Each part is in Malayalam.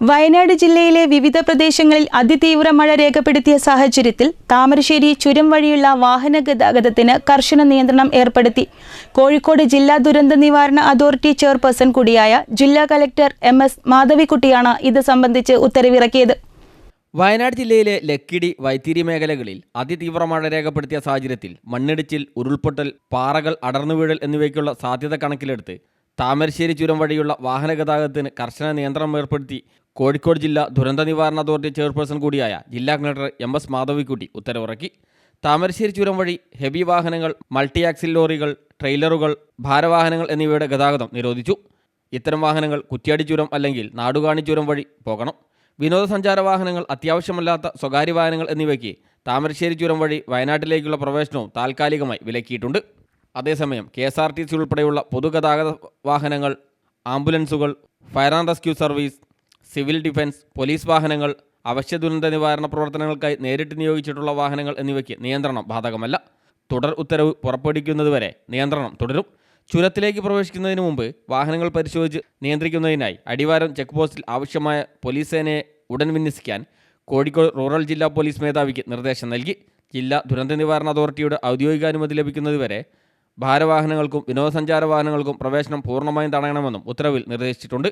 വയനാട് ജില്ലയിലെ വിവിധ പ്രദേശങ്ങളിൽ അതിതീവ്ര മഴ രേഖപ്പെടുത്തിയ സാഹചര്യത്തിൽ താമരശ്ശേരി ചുരം വഴിയുള്ള വാഹന ഗതാഗതത്തിന് കർശന നിയന്ത്രണം ഏർപ്പെടുത്തി. കോഴിക്കോട് ജില്ലാ ദുരന്ത നിവാരണ അതോറിറ്റി ചെയർപേഴ്സൺ കൂടിയായ ജില്ലാ കളക്ടർ MS മാധവിക്കുട്ടിയാണ് ഇത് സംബന്ധിച്ച് ഉത്തരവിറക്കിയത്. വയനാട് ജില്ലയിലെ ലക്കിടി, വൈത്തിരി മേഖലകളിൽ അതിതീവ്ര മഴ രേഖപ്പെടുത്തിയ സാഹചര്യത്തിൽ മണ്ണിടിച്ചിൽ, ഉരുൾപൊട്ടൽ, പാറകൾ അടർന്നുവീഴൽ എന്നിവയ്ക്കുള്ള സാധ്യത കണക്കിലെടുത്ത് താമരശ്ശേരി ചുരം വഴിയുള്ള വാഹന ഗതാഗതത്തിന് കർശന നിയന്ത്രണം ഏർപ്പെടുത്തി കോഴിക്കോട് ജില്ലാ ദുരന്ത നിവാരണ അതോറിറ്റി ചെയർപേഴ്സൺ കൂടിയായ ജില്ലാ കളക്ടർ MS മാധവിക്കുട്ടി ഉത്തരവിറക്കി. താമരശ്ശേരി ചുരം വഴി ഹെവി വാഹനങ്ങൾ, മൾട്ടി ആക്സിൽ ലോറികൾ, ട്രെയിലറുകൾ, ഭാരവാഹനങ്ങൾ എന്നിവയുടെ ഗതാഗതം നിരോധിച്ചു. ഇത്തരം വാഹനങ്ങൾ കുറ്റ്യാടി ചുരം അല്ലെങ്കിൽ നാടുകാണി ചുരം വഴി പോകണം. വിനോദസഞ്ചാര വാഹനങ്ങൾ, അത്യാവശ്യമല്ലാത്ത സ്വകാര്യ വാഹനങ്ങൾ എന്നിവയ്ക്ക് താമരശ്ശേരി ചുരം വഴി വയനാട്ടിലേക്കുള്ള പ്രവേശനവും താൽക്കാലികമായി വിലക്കിയിട്ടുണ്ട്. അതേസമയം KSRTC ഉൾപ്പെടെയുള്ള പൊതുഗതാഗത വാഹനങ്ങൾ, ആംബുലൻസുകൾ, fire and rescue service, civil defence, police വാഹനങ്ങൾ, അവശ്യ ദുരന്ത നിവാരണ പ്രവർത്തനങ്ങൾക്കായി നേരിട്ട് നിയോഗിച്ചിട്ടുള്ള വാഹനങ്ങൾ എന്നിവയ്ക്ക് നിയന്ത്രണം ബാധകമല്ല. തുടർ ഉത്തരവ് പുറപ്പെടുവിക്കുന്നതുവരെ നിയന്ത്രണം തുടരും. ചുരത്തിലേക്ക് പ്രവേശിക്കുന്നതിന് മുമ്പ് വാഹനങ്ങൾ പരിശോധിച്ച് നിയന്ത്രിക്കുന്നതിനായി അടിവാരം ചെക്ക് പോസ്റ്റിൽ ആവശ്യമായ പോലീസ് സേനയെ ഉടൻ വിന്യസിക്കാൻ കോഴിക്കോട് റൂറൽ ജില്ലാ പോലീസ് മേധാവിക്ക് നിർദ്ദേശം നൽകി. ജില്ലാ ദുരന്ത നിവാരണ അതോറിറ്റിയുടെ ഔദ്യോഗിക അനുമതി ലഭിക്കുന്നതുവരെ ഭാരവാഹനങ്ങൾക്കും വിനോദസഞ്ചാര വാഹനങ്ങൾക്കും പ്രവേശനം പൂർണ്ണമായും തടയണമെന്നും ഉത്തരവിൽ നിർദ്ദേശിച്ചിട്ടുണ്ട്.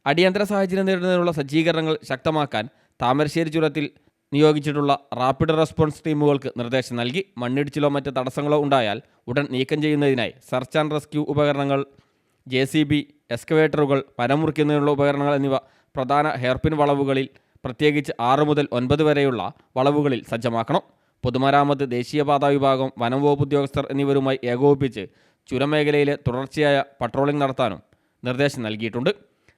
അടിയന്തര സാഹചര്യം നേരിടുന്നതിനുള്ള സജ്ജീകരണങ്ങൾ ശക്തമാക്കാൻ താമരശ്ശേരി ചുരത്തിൽ നിയോഗിച്ചിട്ടുള്ള റാപ്പിഡ് റെസ്പോൺസ് ടീമുകൾക്ക് നിർദ്ദേശം നൽകി. മണ്ണിടിച്ചിലോ മറ്റ് തടസ്സങ്ങളോ ഉണ്ടായാൽ ഉടൻ നീക്കം ചെയ്യുന്നതിനായി സെർച്ച് ആൻഡ് റെസ്ക്യൂ ഉപകരണങ്ങൾ, JCB, എക്സ്കവേറ്ററുകൾ, മരം മുറിക്കുന്നതിനുള്ള ഉപകരണങ്ങൾ എന്നിവ പ്രധാന ഹെയർപിൻ വളവുകളിൽ, പ്രത്യേകിച്ച് 6 മുതൽ 9 വരെയുള്ള വളവുകളിൽ സജ്ജമാക്കണം. പൊതുമരാമത്ത്, ദേശീയപാതാ വിഭാഗം, വനം വകുപ്പ് ഉദ്യോഗസ്ഥർ എന്നിവരുമായി ഏകോപിപ്പിച്ച് ചുരമേഖലയിലെ തുടർച്ചയായ പട്രോളിംഗ് നടത്താനും നിർദ്ദേശം നൽകിയിട്ടുണ്ട്.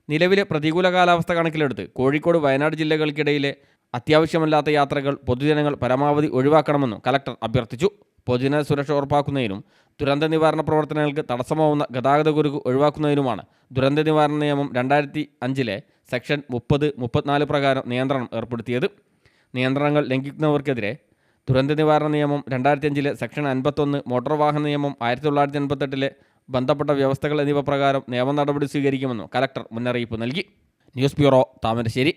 നിലവിലെ പ്രതികൂല കാലാവസ്ഥ കണക്കിലെടുത്ത് കോഴിക്കോട്, വയനാട് ജില്ലകൾക്കിടയിലെ അത്യാവശ്യമല്ലാത്ത യാത്രകൾ പൊതുജനങ്ങൾ പരമാവധി ഒഴിവാക്കണമെന്നും കലക്ടർ അഭ്യർത്ഥിച്ചു. പൊതുജന സുരക്ഷ ഉറപ്പാക്കുന്നതിനും ദുരന്ത നിവാരണ പ്രവർത്തനങ്ങൾക്ക് തടസ്സമാവുന്ന ഗതാഗതക്കുരുക്ക് ഒഴിവാക്കുന്നതിനുമാണ് ദുരന്ത നിവാരണ നിയമം 2005 സെക്ഷൻ 30, 34 പ്രകാരം നിയന്ത്രണം ഏർപ്പെടുത്തിയത്. നിയന്ത്രണങ്ങൾ ലംഘിക്കുന്നവർക്കെതിരെ ദുരന്ത നിവാരണ നിയമം 2005 സെക്ഷൻ 51, മോട്ടോർ വാഹന നിയമം 1988 ബന്ധപ്പെട്ട വ്യവസ്ഥകൾ എന്നിവ പ്രകാരം നിയമ നടപടി സ്വീകരിക്കുമെന്നും കലക്ടർ മുന്നറിയിപ്പ് നൽകി. News bureau, Thamarassery.